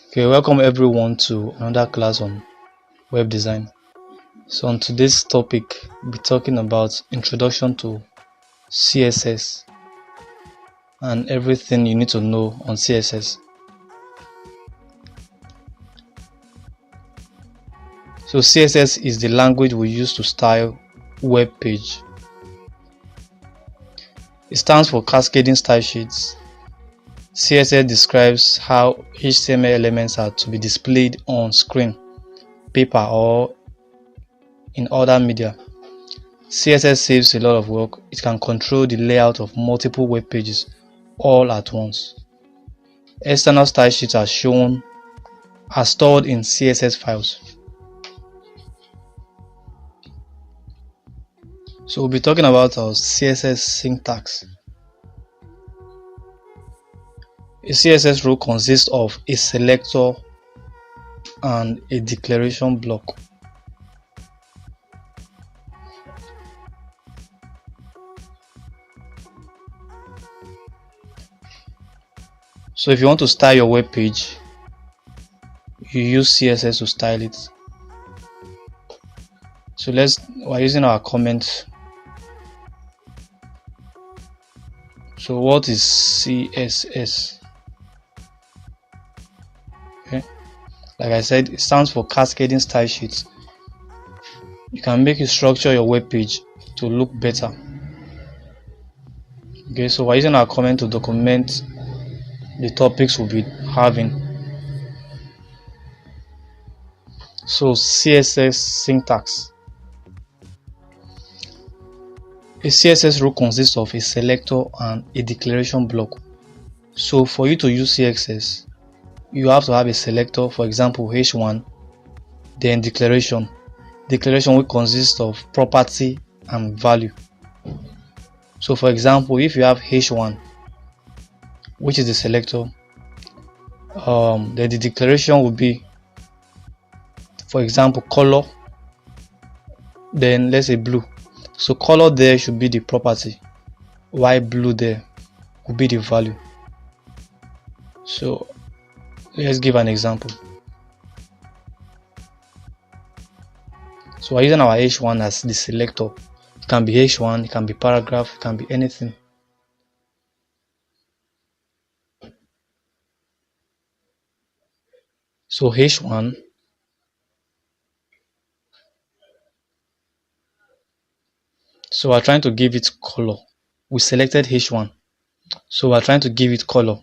Okay, welcome everyone to another class on web design. So on today's topic, we'll be talking about introduction to CSS and everything you need to know on CSS. So CSS is the language we use to style web page. It stands for Cascading Style Sheets. CSS describes how HTML elements are to be displayed on screen, paper, or in other media. CSS saves a lot of work. It can control the layout of multiple web pages all at once. External style sheets are stored in CSS files. So we'll be talking about our CSS syntax. A CSS rule consists of a selector and a declaration block. So if you want to style your web page, you use CSS to style it. So we're using our comment. So what is CSS? Okay, like I said, it stands for Cascading Style Sheets. You can make you structure your web page to look better. Okay, so we're using our comment to document the topics we'll be having. So CSS syntax. A CSS rule consists of a selector and a declaration block. So for you to use CSS, you have to have a selector, for example h1, then declaration will consist of property and value. So for example, if you have h1, which is the selector, then the declaration will be, for example, color, then let's say blue. So color there should be the property, while blue there would be the value. So let's give an example. So we're using our h1 as the selector. It can be h1, it can be paragraph, it can be anything. So h1, so we're trying to give it color. We selected h1, so we're trying to give it color.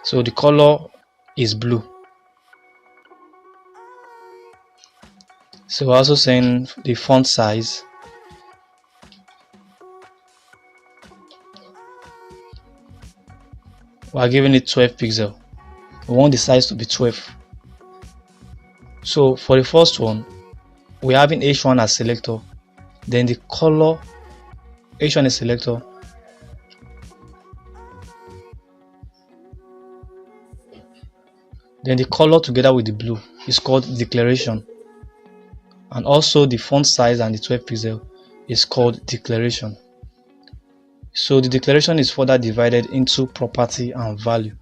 So the color is blue. So we're also saying the font size. We're giving it 12 pixels. We want the size to be 12. So for the first one, we're having h1 as selector, then the color, h1 is selector, then the color together with the blue is called declaration, and also the font size and the 12 pixel is called declaration. So the declaration is further divided into property and value.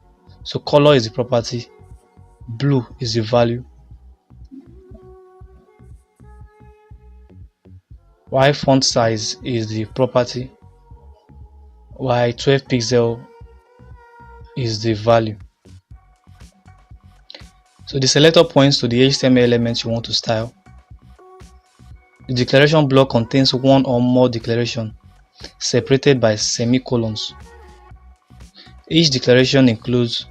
So color is the property, blue is the value, while font size is the property, while 12 pixel is the value. So the selector points to the HTML elements you want to style. The declaration block contains one or more declarations separated by semicolons. Each declaration includes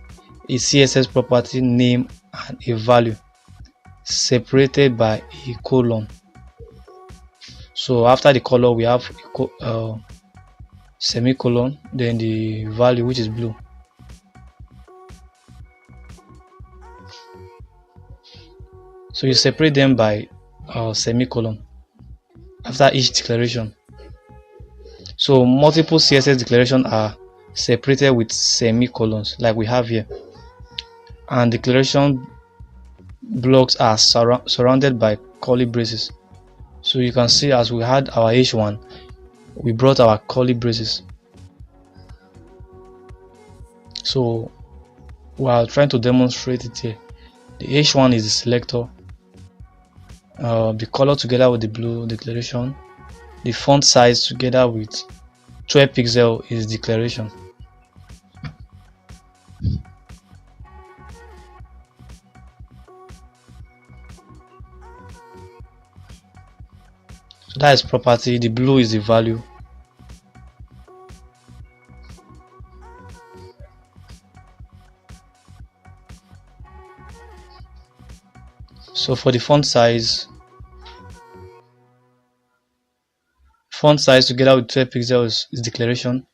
a CSS property name and a value separated by a colon. So after the color we have semicolon, then the value, which is blue. So you separate them by semicolon after each declaration. So multiple CSS declarations are separated with semicolons like we have here, and declaration blocks are surrounded by curly braces. So you can see, as we had our h1, we brought our curly braces. So we are trying to demonstrate it here. The H1 is the selector, the color together with the blue declaration, the font size together with 12 pixel is declaration. So that is property, the blue is the value. So for the font size together with 12 pixels is declaration,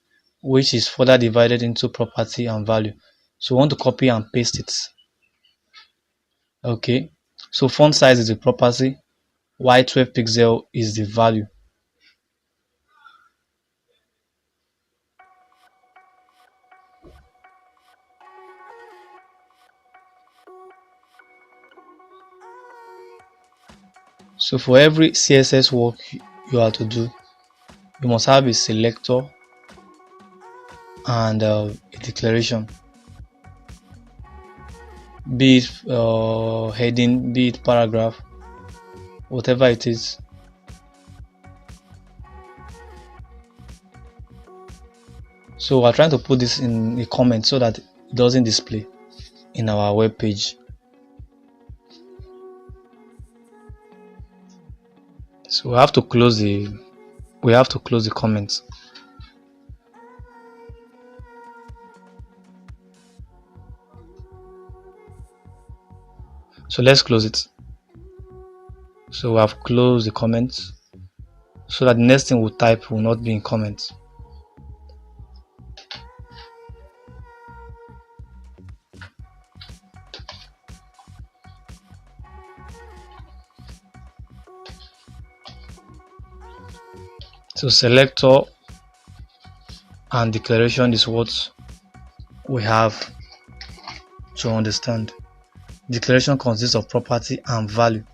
which is further divided into property and value. So we want to copy and paste it. Okay, so font size is the property, while 12 pixel is the value. So for every CSS work you are to do, you must have a selector and a declaration, be it heading, be it paragraph, whatever it is. So we're trying to put this in a comment so that it doesn't display in our web page. So we have to close the comments. So let's close it. So we have closed the comments so that the next thing we type will not be in comments. So selector and declaration is what we have to understand. Declaration consists of property and value.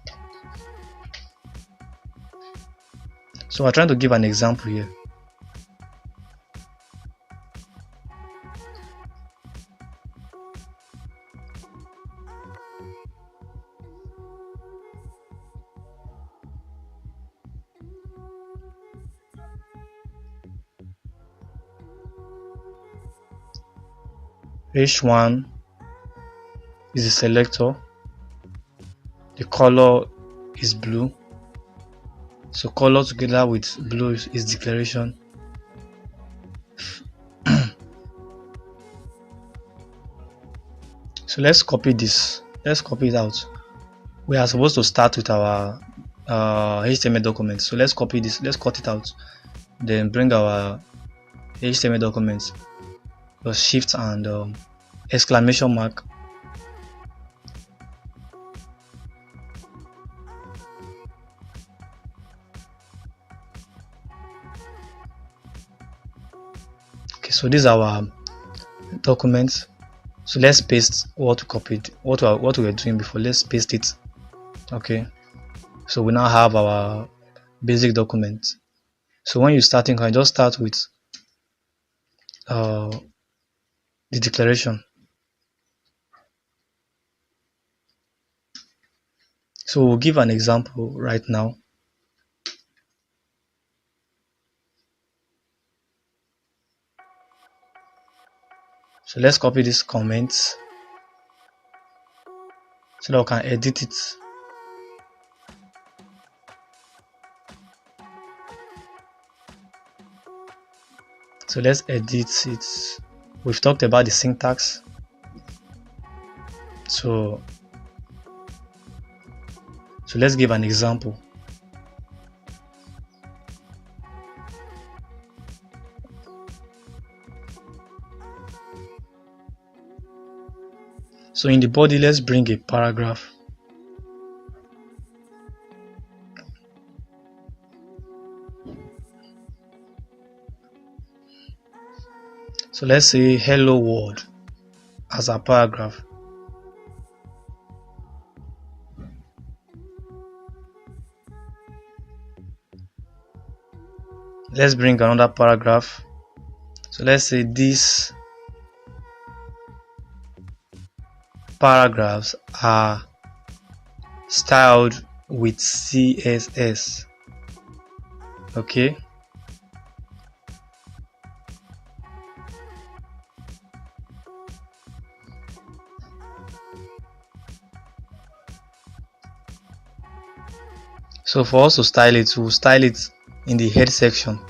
So we're trying to give an example here. H1 is the selector, the color is blue, so color together with blue is declaration. So let's copy this, let's copy it out. We are supposed to start with our HTML document, so let's copy this, let's cut it out, then bring our HTML documents, shift and exclamation mark. Okay, so this is our document. So let's paste what we copied, what we were doing before. Let's paste it. Okay, so we now have our basic document. So when you're starting, you can just start with the declaration. So we'll give an example right now. So let's copy this comment so that we can edit it. So let's edit it. We've talked about the syntax. So let's give an example. So in the body, let's bring a paragraph. So let's say hello world as a paragraph. Let's bring another paragraph. So let's say this paragraphs are styled with CSS. Okay, so for us to style it, we'll style it in the head section.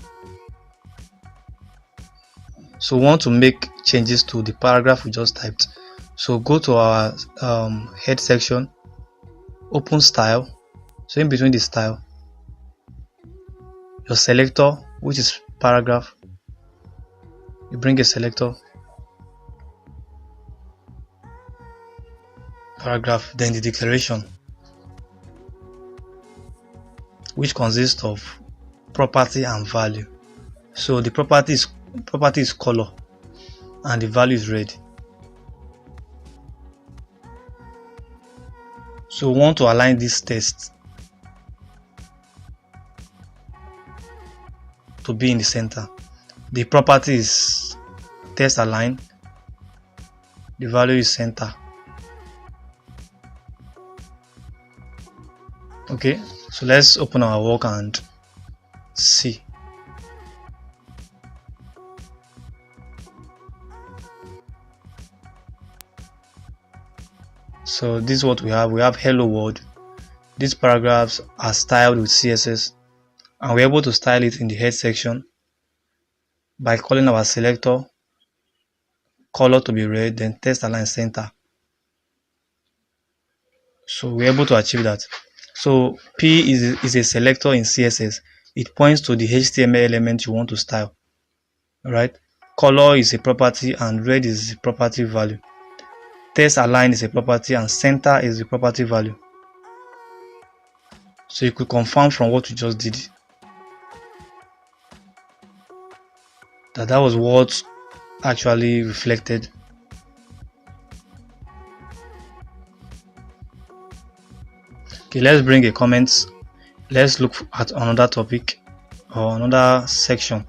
So we want to make changes to the paragraph we just typed. So go to our head section, open style. So in between the style, your selector, which is paragraph, you bring a selector, paragraph, then the declaration, which consists of property and value. So the property is color and the value is red. So we want to align this text to be in the center. The property is text align, the value is center. Okay, so let's open our work and see. So this is what we have. We have hello world. These paragraphs are styled with CSS, and we're able to style it in the head section by calling our selector, color to be red, then text align center. So we're able to achieve that. So P is a selector in CSS. It points to the HTML element you want to style. Alright. Color is a property and red is a property value. Text align is a property and center is the property value. So you could confirm from what we just did that was what actually reflected. Okay, let's bring a comment. Let's look at another topic or another section.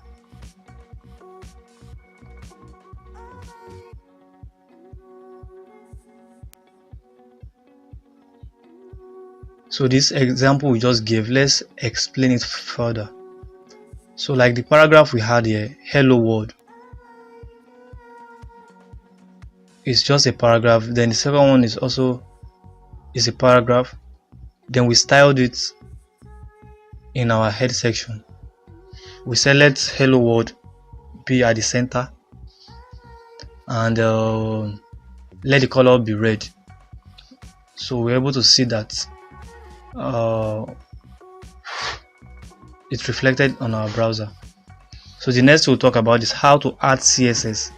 So this example we just gave, let's explain it further. So like the paragraph we had here, hello world, it's just a paragraph. Then the second one is also a paragraph. Then we styled it in our head section. We select hello world be at the center and let the color be red. So we're able to see that it's reflected on our browser. So the next we'll talk about is how to add CSS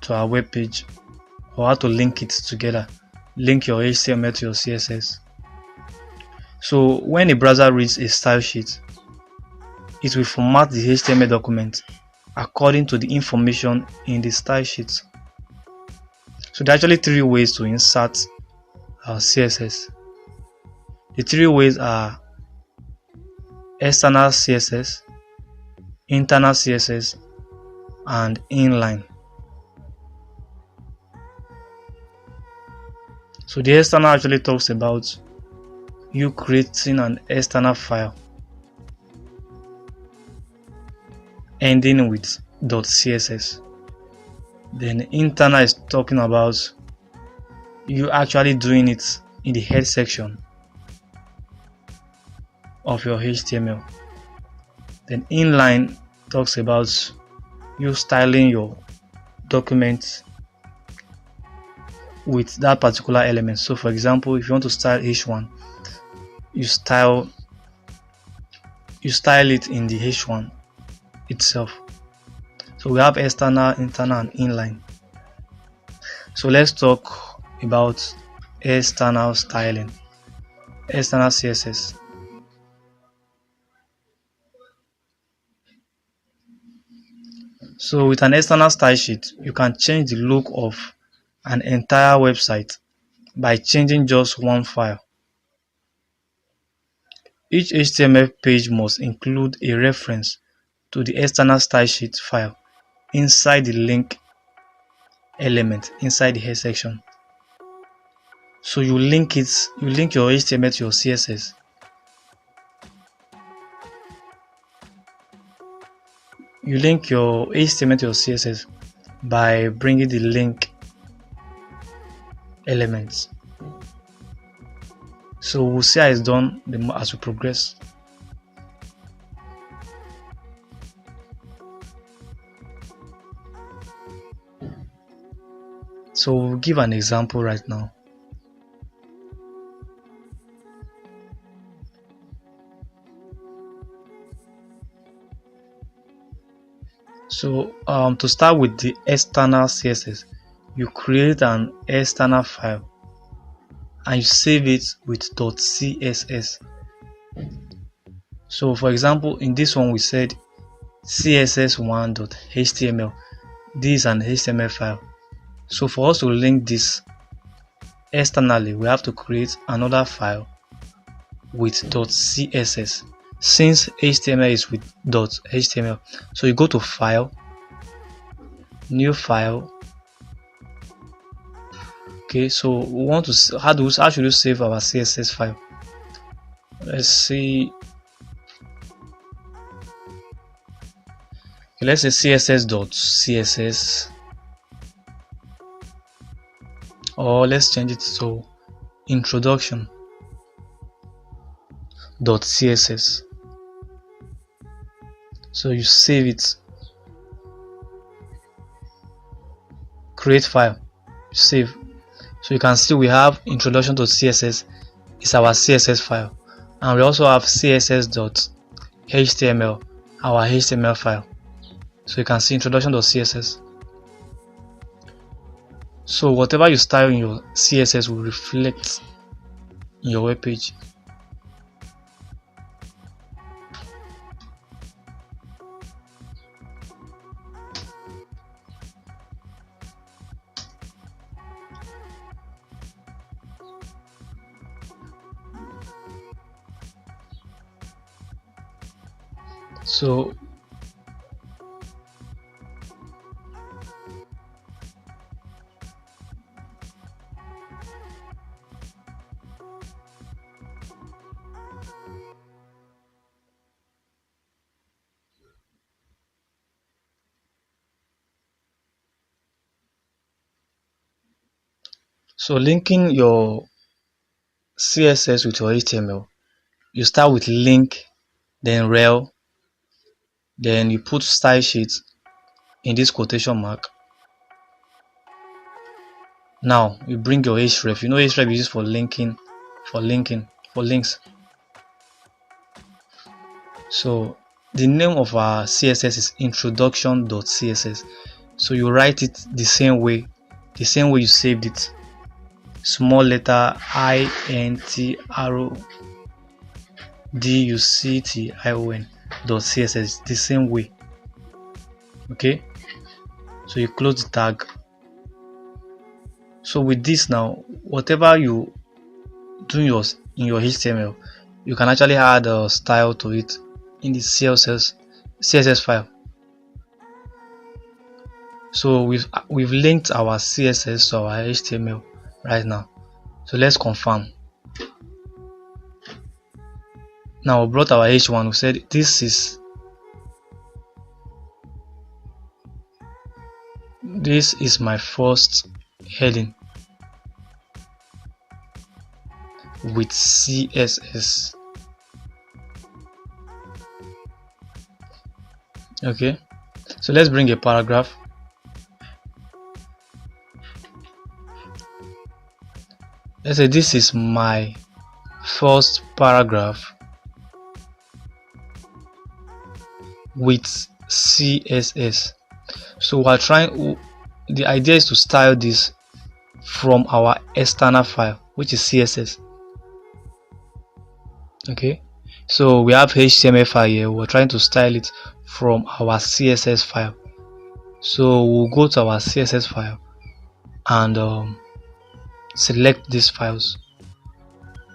to our web page, or how to link it together, link your HTML to your CSS. So when a browser reads a style sheet, it will format the HTML document according to the information in the style sheet. So there are actually three ways to insert CSS. The three ways are external CSS, internal CSS, and inline. So the external actually talks about you creating an external file ending with .css. Then internal is talking about you actually doing it in the head section of your HTML. Then inline talks about you styling your document with that particular element. So for example, if you want to style H1, you style it in the H1 itself. So we have external, internal, and inline. So let's talk about external styling, external CSS. So with an external style sheet, you can change the look of an entire website by changing just one file. Each HTML page must include a reference to the external style sheet file inside the link element inside the head section. So you link your HTML to your CSS. You link your HTML to your CSS by bringing the link elements. So we'll see how it's done as we progress. So we'll give an example right now. So to start with the external CSS, you create an external file and you save it with .css. So for example, in this one we said css1.html. This is an HTML file. So for us to link this externally, we have to create another file with .css. Since HTML is with .html, so you go to File, New File. Okay, so we want to how should you save our CSS file? Let's see. Okay, let's say css.css, or let's change it to introduction.css. So you save it, create file, save. So you can see we have introduction.css is our CSS file, and we also have css.html, our HTML file. So you can see introduction.css. So whatever you style in your CSS will reflect in your web page. So linking your CSS with your HTML, you start with link, then rel, then you put style sheets in this quotation mark. Now you bring your href. You know href is used for linking, for links. So the name of our CSS is introduction.css. So you write it the same way you saved it. Small letter introduction.css, the same way. Okay, so you close the tag. So with this now, whatever you do in your HTML, you can actually add a style to it in the CSS file. So we've linked our CSS to our HTML right now. So let's confirm. Now we brought our H1. We said this is my first heading with CSS. Okay, so let's bring a paragraph. Let's say this is my first paragraph with CSS. So we're trying, the idea is to style this from our external file, which is CSS. Okay, so we have HTML file here, we're trying to style it from our CSS file. So we'll go to our CSS file and select these files,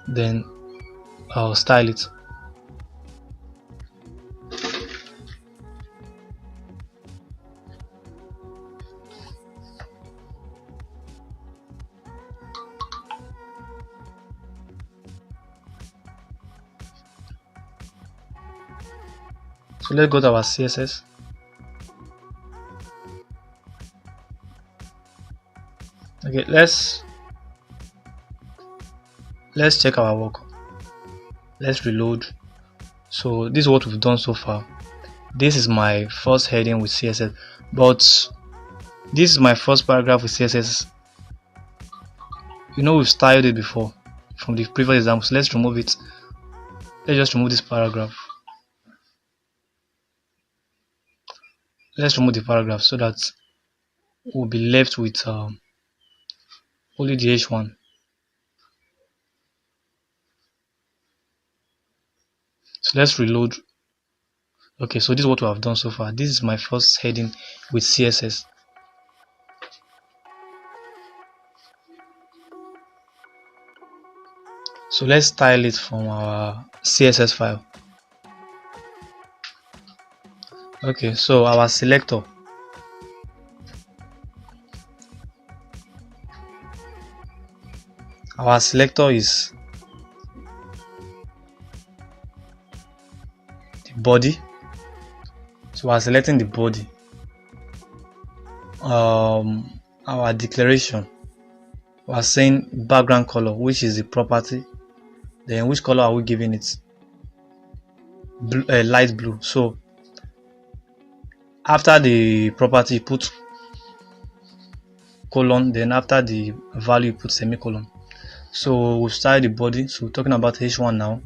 then I'll style it. So let's go to our CSS. Okay, let's check our work. Let's reload. So this is what we've done so far. This is my first heading with CSS, but this is my first paragraph with CSS. You know, we've styled it before from the previous examples. Let's remove it. Let's just remove this paragraph. Let's remove the paragraph so that we'll be left with only the H1. So let's reload. Okay, so this is what we have done so far. This is my first heading with CSS. So let's style it from our CSS file. Okay, so our selector. Our selector is the body. So we are selecting the body. Our declaration, we are saying background color, which is the property. Then which color are we giving it? Blue, light blue. So after the property, you put colon. Then after the value, you put semicolon. So we've started the body. So we're talking about H1 now.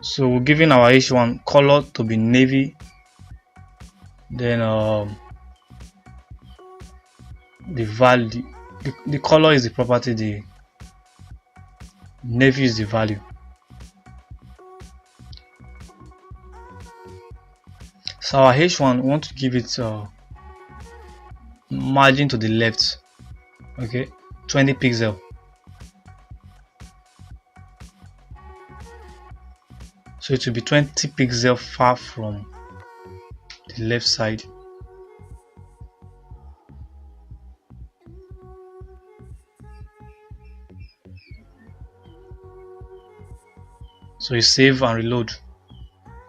So we're giving our H1 color to be navy. Then the value, the color is the property, the navy is the value. So our H1, we want to give it margin to the left. Okay, 20 pixel. So it will be 20 pixel far from the left side. So you save and reload.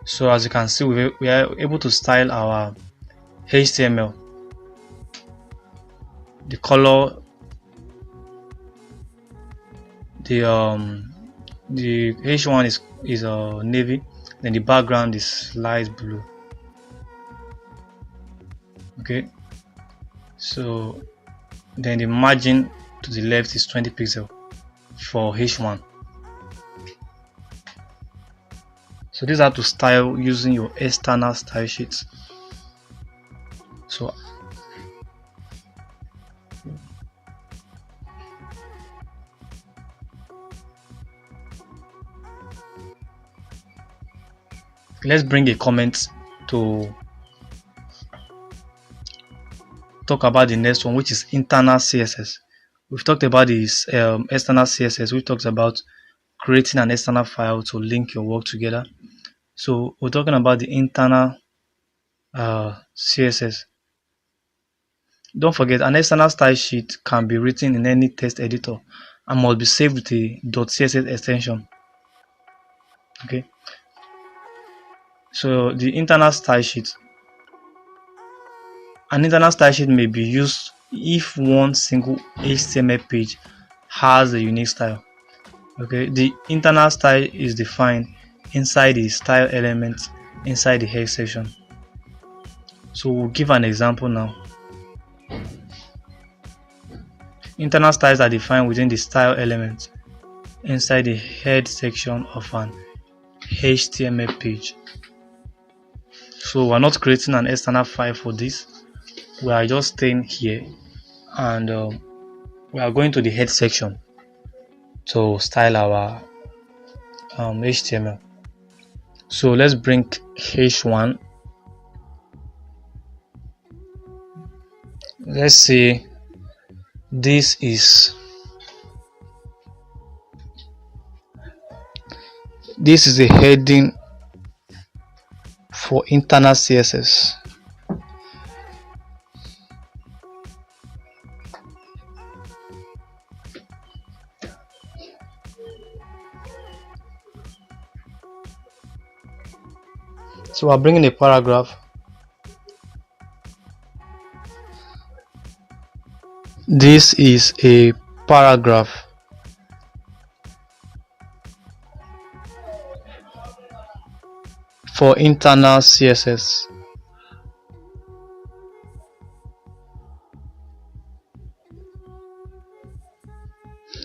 So as you can see, we are able to style our HTML. The color, the H1 is navy, then the background is light blue. Okay, so then the margin to the left is 20 pixel for H1. So these are to style using your external style sheets. So let's bring a comment to talk about the next one, which is internal CSS. We've talked about this external CSS. We talked about creating an external file to link your work together. So we're talking about the internal CSS. Don't forget, an external style sheet can be written in any text editor and must be saved with a .css extension. Okay, so the internal style sheet. An internal style sheet may be used if one single HTML page has a unique style. Okay, the internal style is defined inside the style element inside the head section. So we'll give an example now. Internal styles are defined within the style element inside the head section of an HTML page. So we're not creating an external file for this. We are just staying here and we are going to the head section to style our HTML. So let's bring H1. Let's say this is a heading for internal CSS. So I'll bring in a paragraph. This is a paragraph. For internal CSS.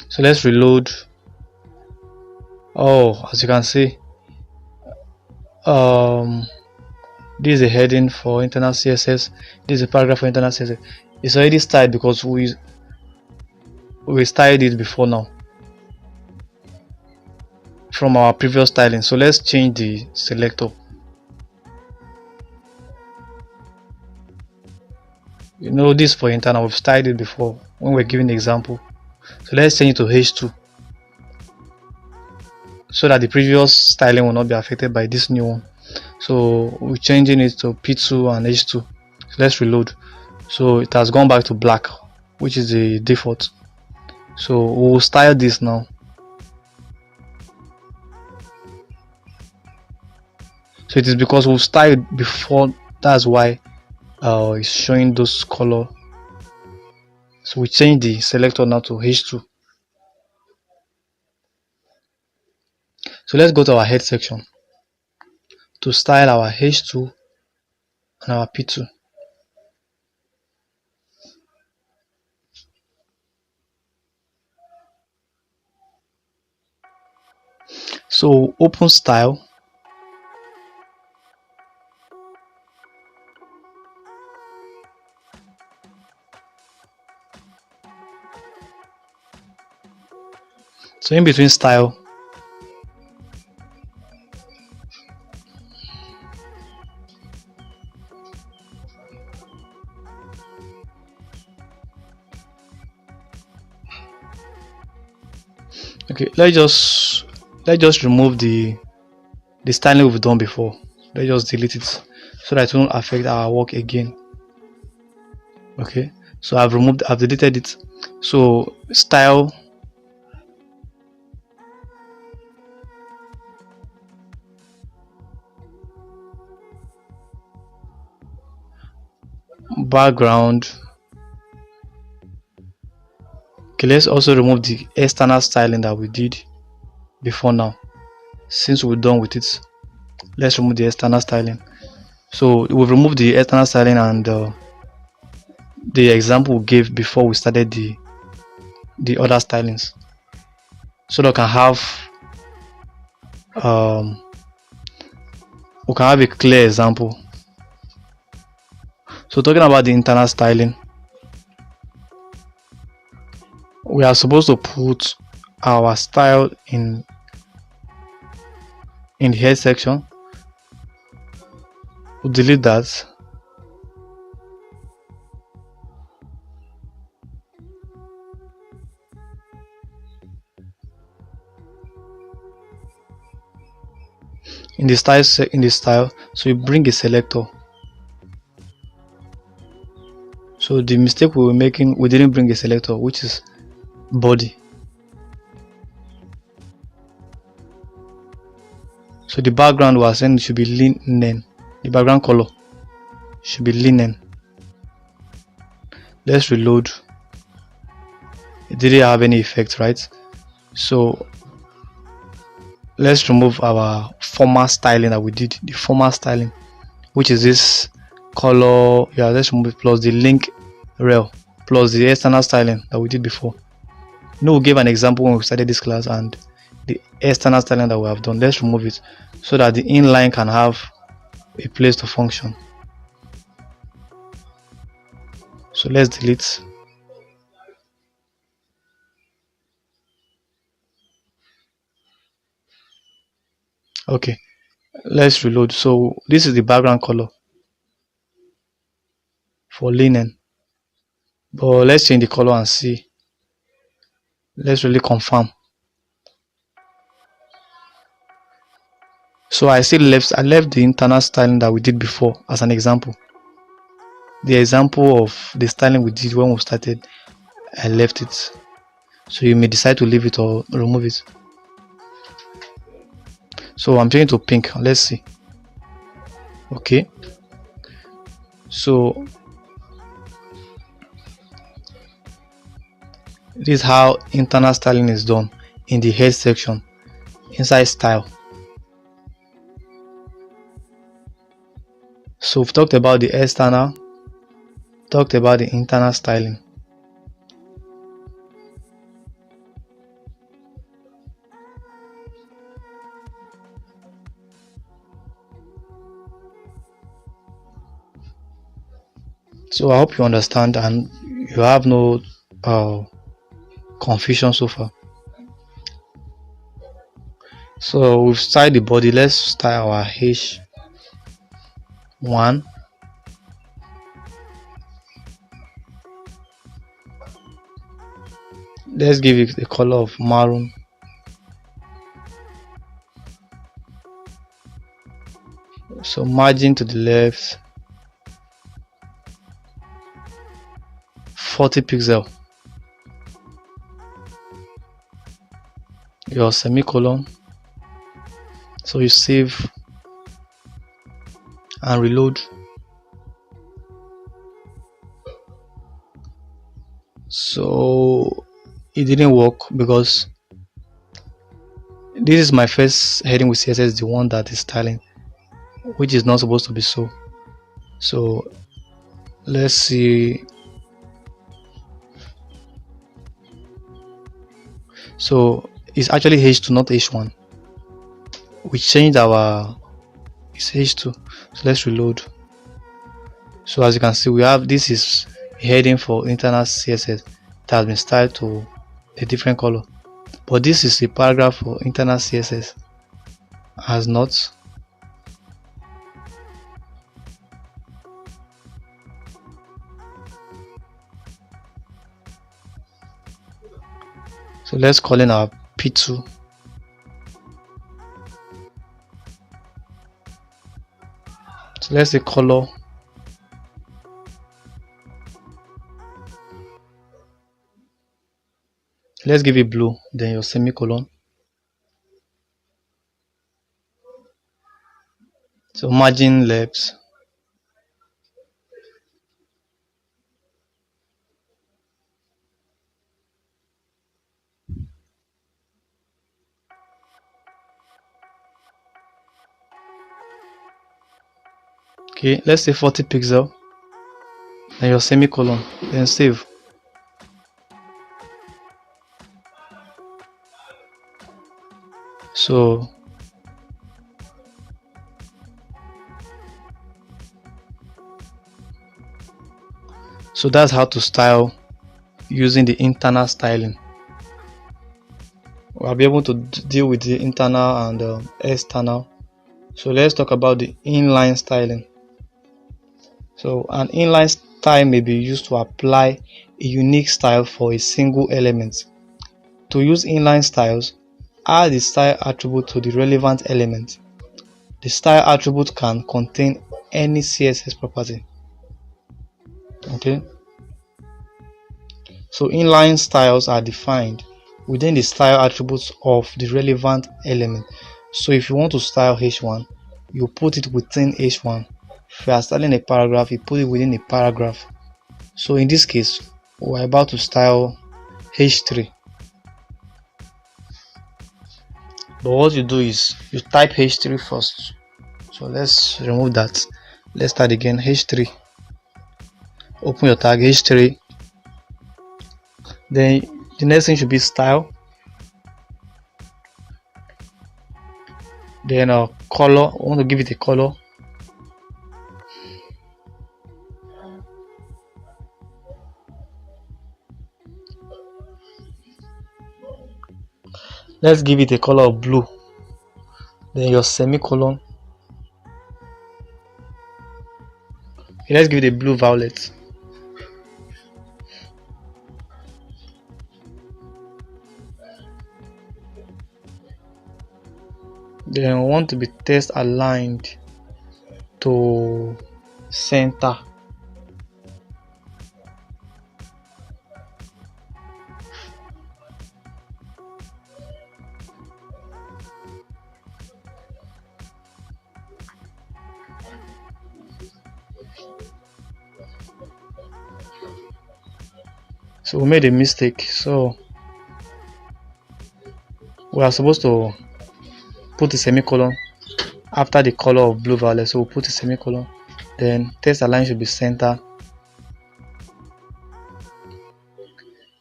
So let's reload. Oh, as you can see, this is a heading for internal CSS. This is a paragraph for internal CSS. It's already styled because we styled it before now from our previous styling. So let's change the selector. You know, this for internal, we've styled it before when we're giving the example. So let's change it to H2 so that the previous styling will not be affected by this new one. So we're changing it to P2 and H2. So let's reload. So it has gone back to black, which is the default. So we'll style this now. So it is because we've styled before, that's why it's showing those color. So we change the selector now to H2. So let's go to our head section to style our H2 and our P2. So open style. So in between style, okay, let's just remove the styling we've done before. Let's just delete it so that it won't affect our work again. Okay, so I've deleted it. So style, background. Okay, let's also remove the external styling that we did before now. Since we're done with it, let's remove the external styling. So we've removed the external styling and the example we gave before we started the other stylings, so that we can have a clear example. So talking about the internal styling, we are supposed to put our style in the head section. We'll delete that. In the style, so you bring a selector. So the mistake we were making, we didn't bring a selector, which is body. So the background was saying it should be linen. The background color should be linen. Let's reload. It didn't have any effect, right? So let's remove our former styling that we did, the former styling, which is this color. Yeah, let's remove it plus the link rel plus the external styling that we did before. You know, we gave an example when we started this class, and the external styling that we have done, let's remove it so that the inline can have a place to function. So let's delete. Okay, let's reload. So this is the background color for linen, but let's change the color and see. Let's really confirm. So I left the internal styling that we did before as an example. The example of the styling we did when we started, I left it. So you may decide to leave it or remove it. So I'm changing to pink. Let's see. Okay, so this is how internal styling is done in the head section inside style. So we've talked about the external, talked about the internal styling. So I hope you understand and you have no confusion so far. So we've styled the body. Let's style our H1. Let's give it the color of maroon. So margin to the left 40 pixel. Your semicolon. So you save and reload. So it didn't work because this is my first heading with CSS, the one that is styling, which is not supposed to be so. So let's see. So it's actually H2, not H1. We changed our, it's H2. So let's reload. So as you can see, we have, this is a heading for internal CSS that has been styled to a different color, but this is a paragraph for internal CSS as not. So let's call in our P2. So let's say color. Let's give it blue, then your semicolon. So margin left. Okay, let's say 40 pixel, then your semicolon, then save. So that's how to style using the internal styling. We'll be able to deal with the internal and external. So let's talk about the inline styling. So an inline style may be used to apply a unique style for a single element. To use inline styles, add the style attribute to the relevant element. The style attribute can contain any CSS property. Okay, so inline styles are defined within the style attributes of the relevant element. So if you want to style H1, you put it within H1. If you are styling a paragraph, you put it within a paragraph. So in this case, we're about to style H3. But what you do is you type H3 first. So let's remove that. Let's start again. H3. Open your tag H3. Then the next thing should be style. Then color. I want to give it a color. Let's give it a color of blue. Then your semicolon. Let's give it a blue violet. Then we want to be text aligned to center. So we made a mistake. So we are supposed to put a semicolon after the color of blue violet. So we'll put a semicolon. Then text align should be center.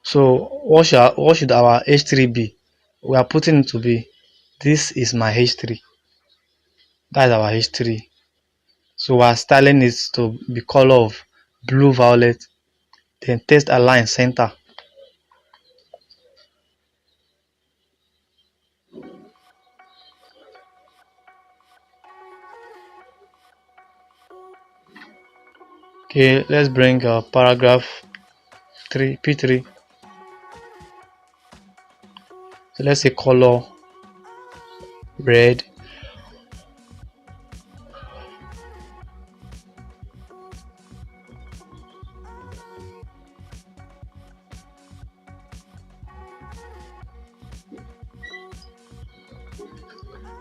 So what should our H3 be? We are putting it to be, this is my H3. That is our H3. So we are styling it to be color of blue violet. Then text align center. Okay, let's bring paragraph 3 P3. So let's say color red.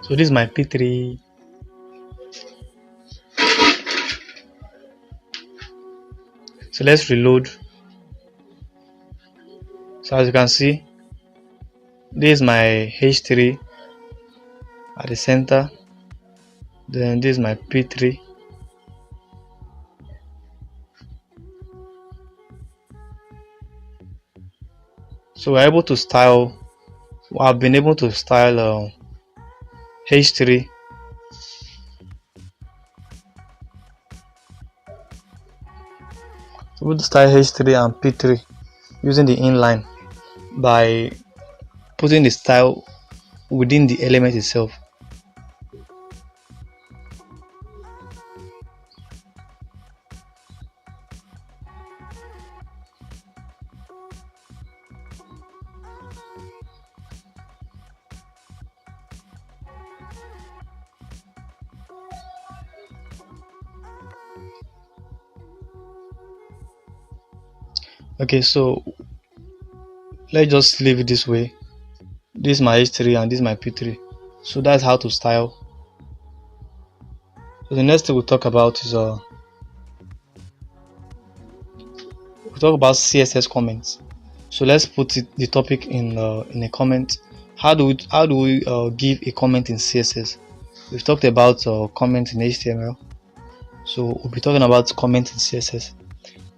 So this is my P3. So let's reload. So as you can see, this is my H3 at the center. Then this is my P3. So we're able to style. I've been able to style H3. Able to style H3 and P3 using the inline by putting the style within the element itself. Okay, so let's just leave it this way. This is my H3 and this is my P3. So that's how to style. So the next thing we'll talk about is we'll talk about CSS comments. So let's put the topic in a comment. How do we give a comment in CSS? We've talked about comments in HTML. So we'll be talking about comments in CSS.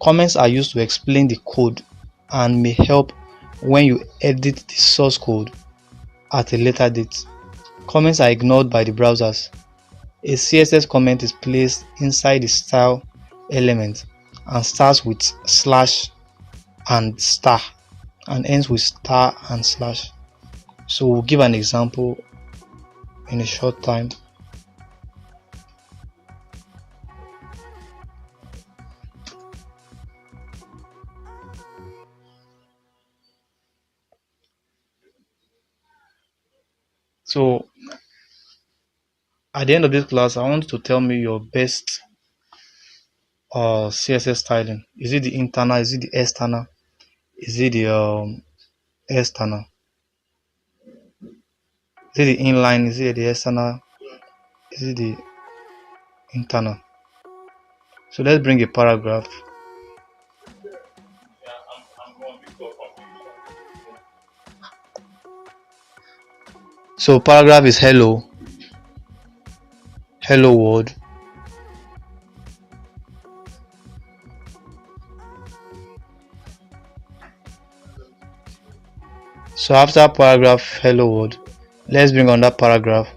Comments are used to explain the code and may help when you edit the source code at a later date. Comments are ignored by the browsers. A CSS comment is placed inside the style element and starts with slash and star and ends with star and slash. So we'll give an example in a short time. So at the end of this class, I want you to tell me your best CSS styling. Is it the internal? Is it the external? Is it the external? Is it the inline? Is it the external? Is it the internal? So let's bring a paragraph. So paragraph is hello world. So after paragraph hello world, let's bring on that paragraph.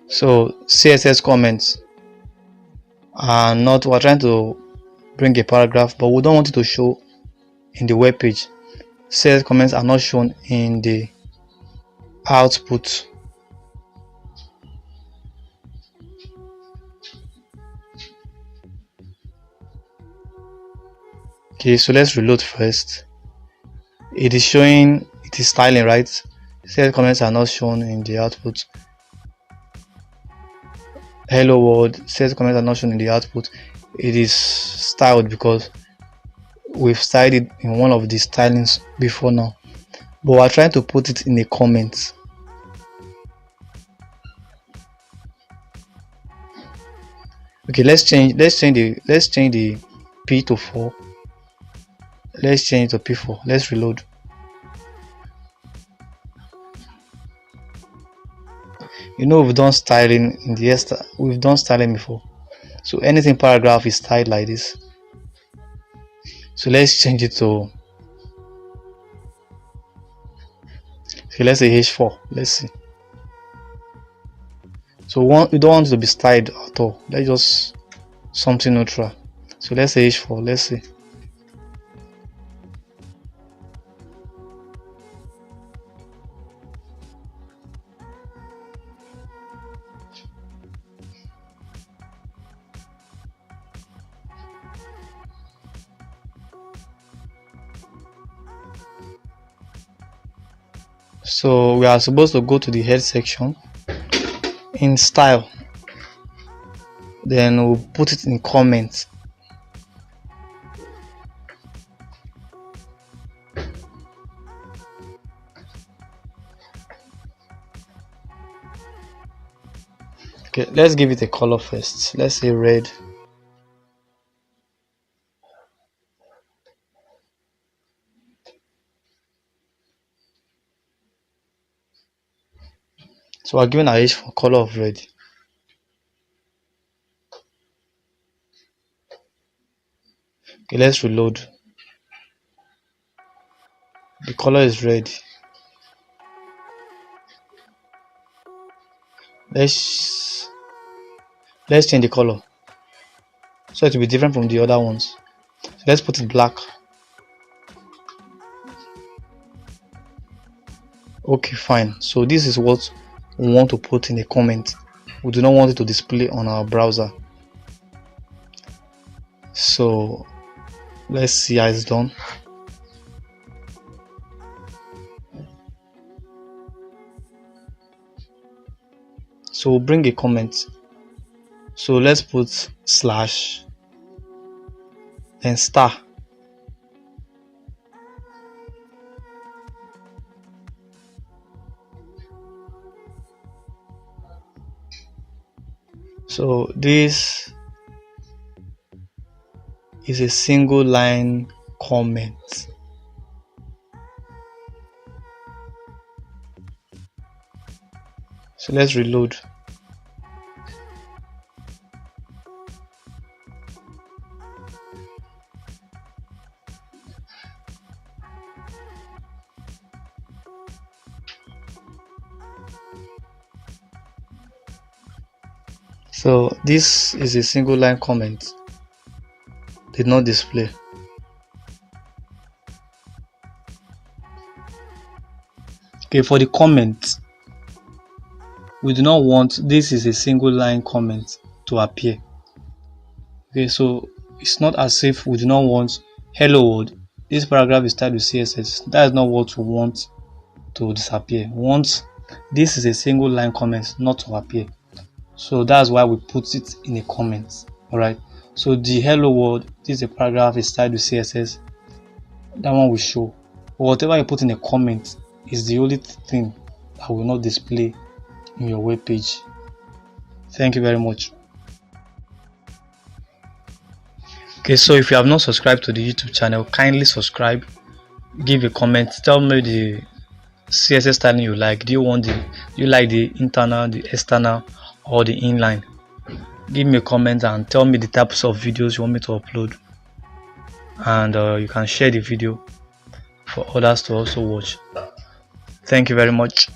So CSS comments are not, we're trying to bring a paragraph, but we don't want it to show in the web page. CSS comments are not shown in the output. Okay, so let's reload first. It is showing, it is styling, right? CSS comments are not shown in the output. Hello world, CSS comments are not shown in the output. It is styled because we've styled it in one of the stylings before now, but we're trying to put it in a comment. Okay, let's change the P to 4. Let's change to P4. Let's reload. You know, we've done styling in the we've done styling before. So anything paragraph is styled like this. So let's change it to, okay, let's say H4. Let's see. So we don't want it to be styled at all. Let's just something neutral. So let's say H4. Let's see. So we are supposed to go to the head section in style, then we'll put it in comments. Okay, let's give it a color first. Let's say red. So we're giving our H for color of red. Okay, let's reload. The color is red. Let's change the color so it will be different from the other ones. So let's put it black. Okay, fine. So this is what we want to put in a comment. We do not want it to display on our browser. So let's see how it's done. So we'll bring a comment. So let's put slash, then star. So this is a single line comment. So let's reload. So this is a single line comment, did not display. Okay, for the comment, we do not want this is a single line comment to appear. Okay, so it's not as if we do not want hello world, this paragraph is styled with CSS. That is not what we want to disappear. We want this is a single line comment not to appear. So that's why we put it in a comment. Alright, so the hello world, this is a paragraph is styled with CSS, that one will show. But whatever you put in a comment is the only thing that will not display in your web page. Thank you very much. Okay, so if you have not subscribed to the YouTube channel, kindly subscribe, give a comment, tell me the CSS styling you like. Do you like the internal, the external, or the inline? Give me a comment and tell me the types of videos you want me to upload, and you can share the video for others to also watch. Thank you very much.